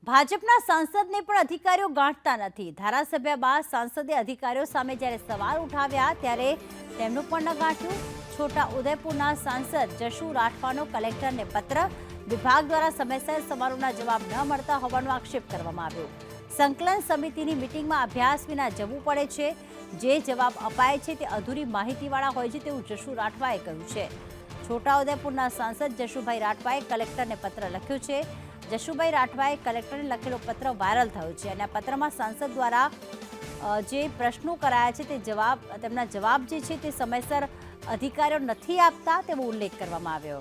ભાજપના સાંસદને પણ અધિકારીઓ ગાંઠતા નથી। ધારાસભ્ય બાદ સાંસદે અધિકારીઓ સામે જ્યારે સવાલ ઉઠાવ્યા ત્યારે તેમનું પણ ન ગાંઠ્યું। છોટા ઉદેપુરના સાંસદ જશુ રાઠવાનો કલેક્ટરને પત્ર, વિભાગ દ્વારા સમયસર સવાલોના જવાબ ન મળતા હોવાનો આક્ષેપ કરવામાં આવ્યો। સંકલન સમિતિની મીટિંગમાં અભ્યાસ વિના જવું પડે છે, જે જવાબ અપાય છે તે અધૂરી માહિતીવાળા હોય છે તેવું જશુ રાઠવાએ કહ્યું છે। છોટાઉદેપુરના સાંસદ જશુભાઈ રાઠવાએ કલેક્ટરને પત્ર લખ્યો છે। જશુભાઈ રાઠવાએ કલેક્ટરને લખેલો પત્ર વાયરલ થયો છે અને આ પત્રમાં સાંસદ દ્વારા જે પ્રશ્નો કરાયા છે તે તેમના જવાબ જે છે તે સમયસર અધિકારીઓ નથી આપતા તેવો ઉલ્લેખ કરવામાં આવ્યો।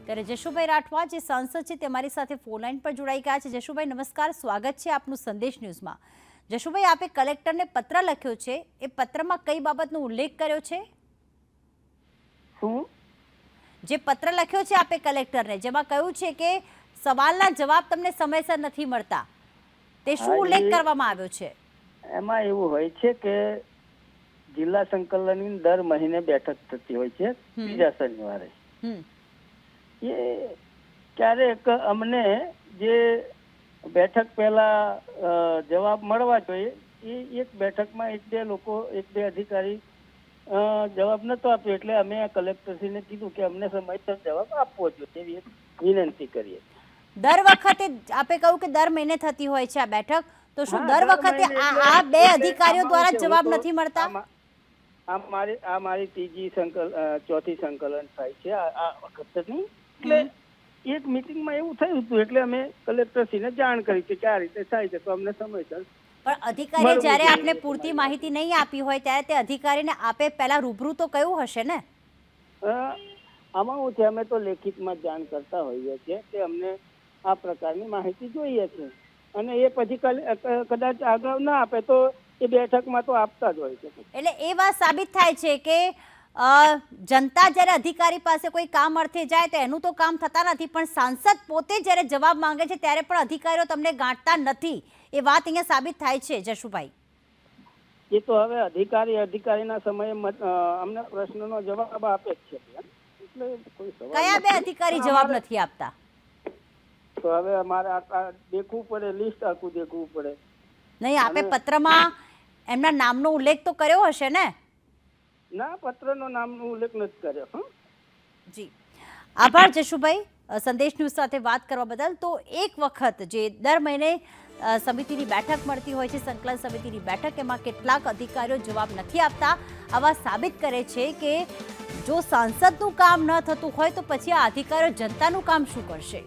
ત્યારે જશુભાઈ રાઠવા જે સાંસદ છે તે મારી સાથે ફોન લાઈન પર જોડાઈ ગયા છે। જશુભાઈ નમસ્કાર, સ્વાગત છે આપનું સંદેશ ન્યૂઝમાં। જશુભાઈ, આપે કલેક્ટરને પત્ર લખ્યો છે, એ પત્રમાં કઈ બાબતનો ઉલ્લેખ કર્યો છે? જે પત્ર લખ્યો છે આપે કલેક્ટરને, જેમાં કહ્યું છે કે સવાલના જવાબ તમને સમયસર નથી મળતા, તે શું ઉલ્લેખ કરવામાં આવ્યો છે? એમાં એવું હોય છે કે જિલ્લા સંકલનની દર મહિને બેઠક થતી હોય છે બીજા શનિવારે। એ ક્યારેક અમને જે બેઠક પહેલા જવાબ મળવા જોઈએ એ એક બેઠકમાં એક બે અધિકારી જવાબ નતો આપ્યો, એટલે અમે કલેક્ટરશ્રીને કીધું કે અમને સમયસર જવાબ આપવો જોઈએ એવી વિનંતી કરીએ। દર વખતે આપે કહ્યું કે દર મહિને થતી હોય છે આ બેઠક, તો શું દર વખતે આ બે અધિકારીઓ દ્વારા જવાબ નથી મળતા? આ મારી ચોથી સંકલન થાય છે આ વખતની, એટલે એક મીટિંગમાં એવું થયું હતું એટલે અમે કલેક્ટરશ્રીને જાણ કરી કે આ રીતે થાય છે તો અમને સમયસર। પણ અધિકારીએ જ્યારે આપને પૂરતી માહિતી નહીં આપી હોય ત્યારે તે અધિકારીને આપે પહેલા રૂબરૂ તો કહ્યું હશે ને? આમાં શું છે, અમે તો લેખિતમાં જાણ કરતા હોઈએ છીએ કે અમને આ પ્રકારની માહિતી જોઈએ છે અને એ પછી કદાચ આગળ ના આપે તો એ બેઠકમાં તો આપતા જ હોય છે। એટલે એ વાત સાબિત થાય છે કે જનતા જ્યારે અધિકારી પાસે કોઈ કામ અર્થે જાય તો એનું તો કામ થતા નથી, પણ સાંસદ પોતે જ્યારે જવાબ માંગે છે ત્યારે પણ અધિકારીઓ તમને ગાંઠતા નથી, એ વાત અહીંયા સાબિત થાય છે। જશુભાઈ, એ તો હવે અધિકારીના સમયે અમને પ્રશ્નનો જવાબ આપે જ છે, એટલે કોઈ સવાલ કયા બે અધિકારી જવાબ નથી આપતા? તો હવે અમારે દેખવું પડે, લિસ્ટ આખું દેખવું પડે। નહીં, આપે પત્રમાં એમના નામનો ઉલ્લેખ તો કર્યો હશે ને? ના, પત્રનો નામનો ઉલ્લેખ નથી કર્યો। જી, આભાર જશુભાઈ સંદેશ ન્યૂઝ સાથે વાત કરવા બદલ। તો એક વખત જે દર મહિને સમિતિની બેઠક મળતી હોય છે, સંકલન સમિતિની બેઠક, એમાં કેટલાક અધિકારીઓ જવાબ નથી આપતા। આવા સાબિત કરે છે કે જો સાંસદનું કામ ન થતું હોય તો પછી આ અધિકારીઓ જનતાનું કામ શું કરશે?